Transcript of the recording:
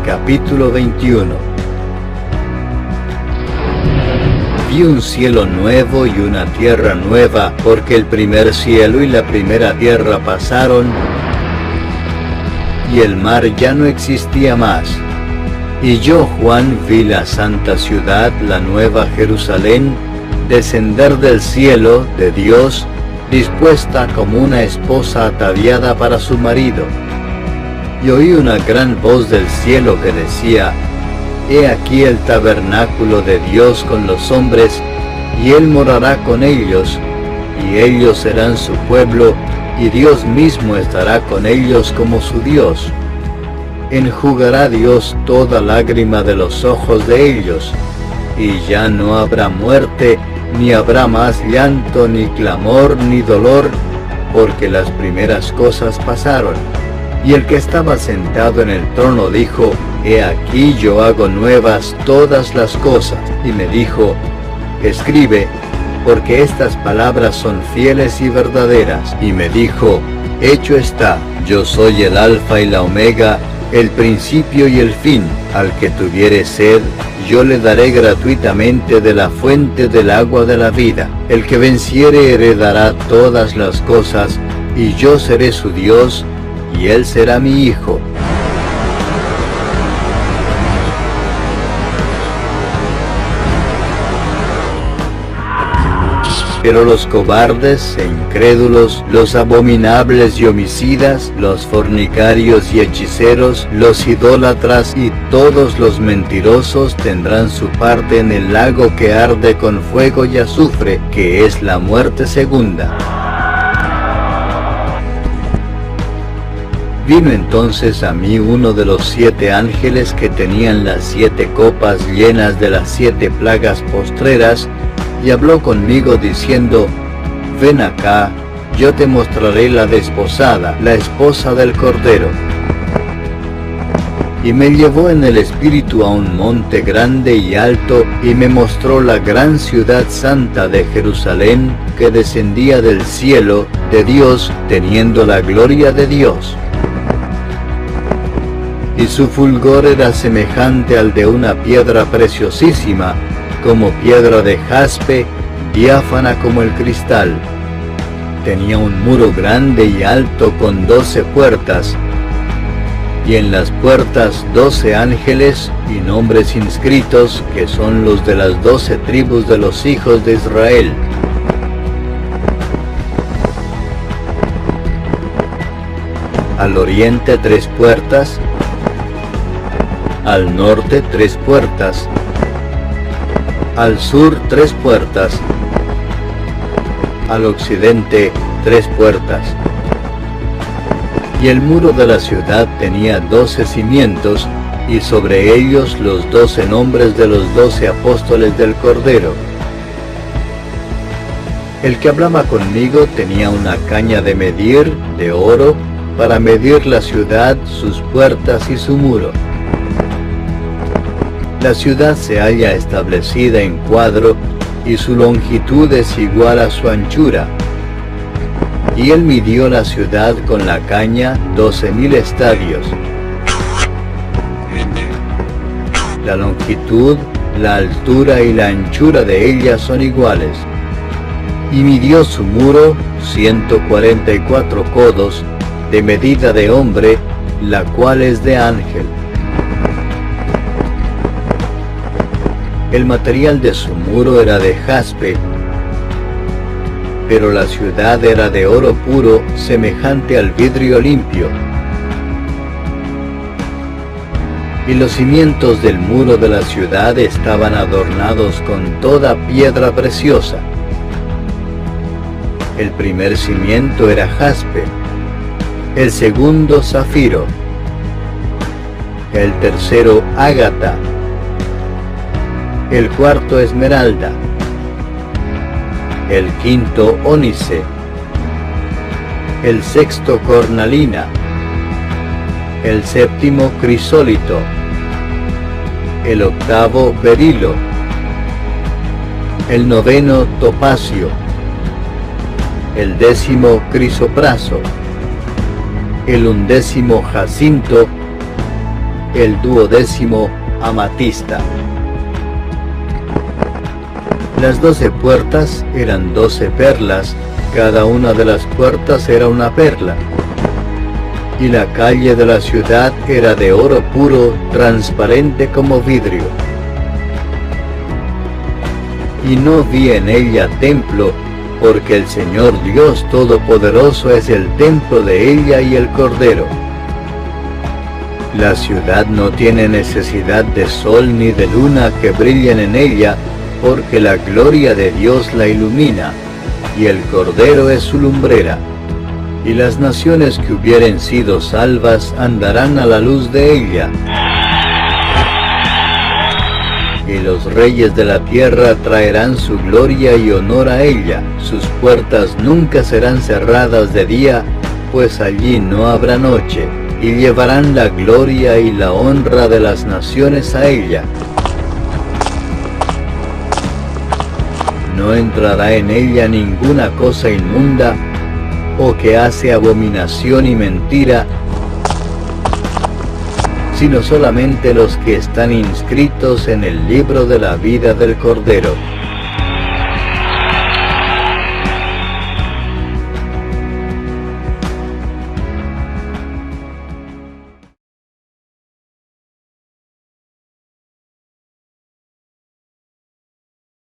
Capítulo 21. Vi un cielo nuevo y una tierra nueva, porque el primer cielo y la primera tierra pasaron, y el mar ya no existía más. Y yo, Juan, vi la santa ciudad, la nueva Jerusalén, descender del cielo de Dios, dispuesta como una esposa ataviada para su marido. Y oí una gran voz del cielo que decía: He aquí el tabernáculo de Dios con los hombres, y Él morará con ellos, y ellos serán su pueblo, y Dios mismo estará con ellos como su Dios. Enjugará Dios toda lágrima de los ojos de ellos, y ya no habrá muerte, ni habrá más llanto, ni clamor, ni dolor, porque las primeras cosas pasaron. Y el que estaba sentado en el trono dijo: He aquí yo hago nuevas todas las cosas. Y me dijo: Escribe, porque estas palabras son fieles y verdaderas. Y me dijo: Hecho está, yo soy el Alfa y la Omega, el principio y el fin. Al que tuviere sed, yo le daré gratuitamente de la fuente del agua de la vida. El que venciere heredará todas las cosas, y yo seré su Dios, y él será mi hijo. Pero los cobardes e incrédulos, los abominables y homicidas, los fornicarios y hechiceros, los idólatras y todos los mentirosos tendrán su parte en el lago que arde con fuego y azufre, que es la muerte segunda. Vino entonces a mí uno de los 7 ángeles que tenían las 7 copas llenas de las 7 plagas postreras, y habló conmigo diciendo: Ven acá, yo te mostraré la desposada, la esposa del Cordero. Y me llevó en el espíritu a un monte grande y alto, y me mostró la gran ciudad santa de Jerusalén, que descendía del cielo de Dios, teniendo la gloria de Dios. Y su fulgor era semejante al de una piedra preciosísima, como piedra de jaspe, diáfana como el cristal. Tenía un muro grande y alto con 12 puertas, y en las puertas 12 ángeles y nombres inscritos, que son los de las 12 tribus de los hijos de Israel. Al oriente 3 puertas, al norte 3 puertas, al sur 3 puertas, al occidente 3 puertas. Y el muro de la ciudad tenía 12 cimientos, y sobre ellos los 12 nombres de los 12 apóstoles del Cordero. El que hablaba conmigo tenía una caña de medir, de oro, para medir la ciudad, sus puertas y su muro. La ciudad se halla establecida en cuadro, y su longitud es igual a su anchura. Y él midió la ciudad con la caña 12.000 estadios. La longitud, la altura y la anchura de ella son iguales. Y midió su muro 144 codos, de medida de hombre, la cual es de ángel. El material de su muro era de jaspe, pero la ciudad era de oro puro, semejante al vidrio limpio. Y los cimientos del muro de la ciudad estaban adornados con toda piedra preciosa. El primer cimiento era jaspe, el segundo zafiro, el tercero ágata, el cuarto esmeralda, el quinto ónice, el sexto cornalina, el séptimo crisólito, el octavo berilo, el noveno topacio, el 10º crisopraso, el 11º jacinto, el 12º amatista. Las 12 puertas eran 12 perlas, cada una de las puertas era una perla. Y la calle de la ciudad era de oro puro, transparente como vidrio. Y no vi en ella templo, porque el Señor Dios Todopoderoso es el templo de ella y el Cordero. La ciudad no tiene necesidad de sol ni de luna que brillen en ella, porque la gloria de Dios la ilumina, y el Cordero es su lumbrera. Y las naciones que hubieren sido salvas andarán a la luz de ella. Y los reyes de la tierra traerán su gloria y honor a ella. Sus puertas nunca serán cerradas de día, pues allí no habrá noche. Y llevarán la gloria y la honra de las naciones a ella. No entrará en ella ninguna cosa inmunda, o que hace abominación y mentira, sino solamente los que están inscritos en el libro de la vida del Cordero.